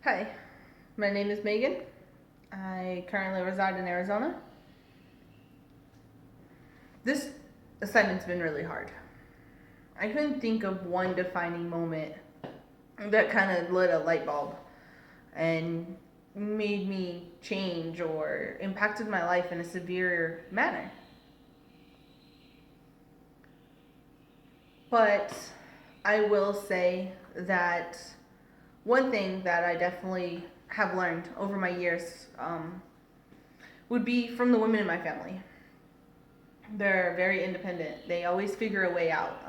Hi, my name is Megan. I currently reside in Arizona. This assignment's been really hard. I couldn't think of one defining moment that kind of lit a light bulb and made me change or impacted my life in a severe manner. But I will say that one thing that I definitely have learned over my years would be from the women in my family. They're very independent. They always figure a way out.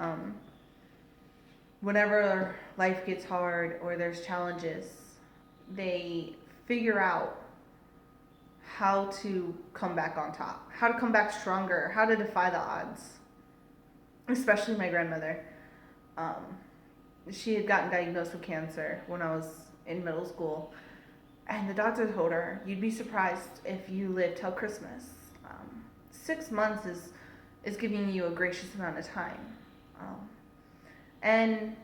Whenever life gets hard or there's challenges, they figure out how to come back on top, how to come back stronger, how to defy the odds. Especially my grandmother. Um, she had gotten diagnosed with cancer when I was in middle school, and the doctor told her, "You'd be surprised if you live till Christmas. 6 months is giving you a gracious amount of time." And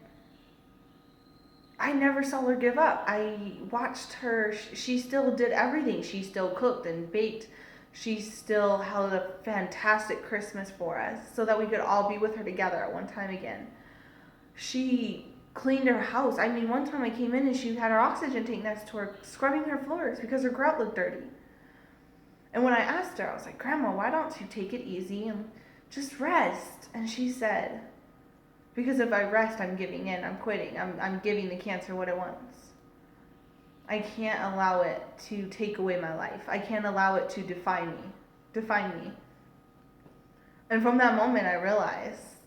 I never saw her give up. I watched her. She still did everything. She still cooked and baked. She still held a fantastic Christmas for us so that we could all be with her together at one time again. She cleaned her house. I mean, one time I came in and she had her oxygen tank next to her, scrubbing her floors because her grout looked dirty. And when I asked her, I was like, "Grandma, why don't you take it easy and just rest?" And she said, "Because if I rest, I'm giving in. I'm quitting. I'm giving the cancer what it wants. I can't allow it to take away my life. I can't allow it to define me." And from that moment, I realized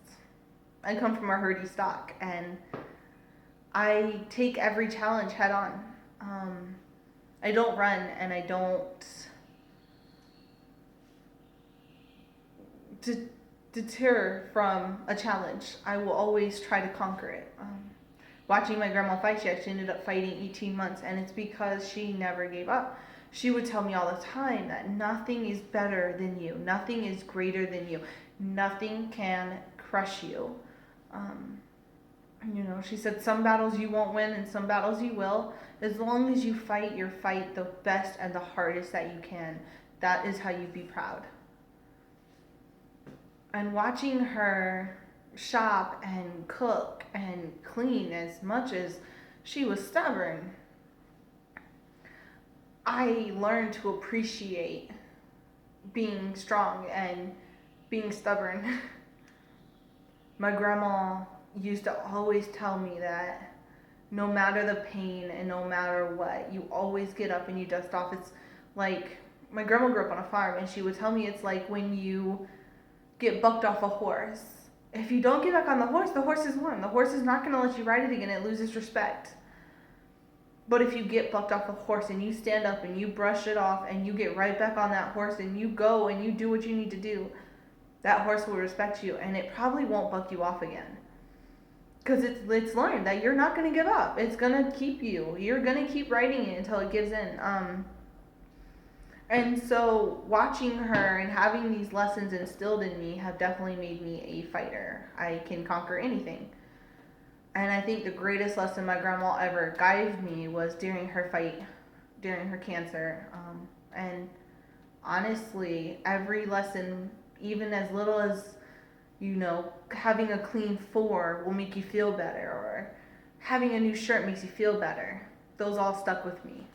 I come from a herdy stock, and I take every challenge head on. I don't run, and I don't deter from a challenge. I will always try to conquer it. Watching my grandma fight, she actually ended up fighting 18 months, and it's because she never gave up. She would tell me all the time that nothing is better than you, nothing is greater than you, nothing can crush you. She said some battles you won't win and some battles you will. As long as you fight your fight the best and the hardest that you can, that is how you be proud. And watching her shop and cook and clean, as much as she was stubborn, I learned to appreciate being strong and being stubborn. My grandma used to always tell me that no matter the pain and no matter what, you always get up and you dust off. It's like, my grandma grew up on a farm, and she would tell me it's like when you get bucked off a horse. If you don't get back on the horse is won. The horse is not going to let you ride it again. It loses respect. But if you get bucked off a horse and you stand up and you brush it off and you get right back on that horse and you go and you do what you need to do, that horse will respect you, and it probably won't buck you off again. Because it's learned that you're not going to give up. It's going to keep you. You're going to keep riding it until it gives in. And so watching her and having these lessons instilled in me have definitely made me a fighter. I can conquer anything. And I think the greatest lesson my grandma ever gave me was during her fight, during her cancer. And honestly, every lesson, even as little as, having a clean floor will make you feel better, or having a new shirt makes you feel better. Those all stuck with me.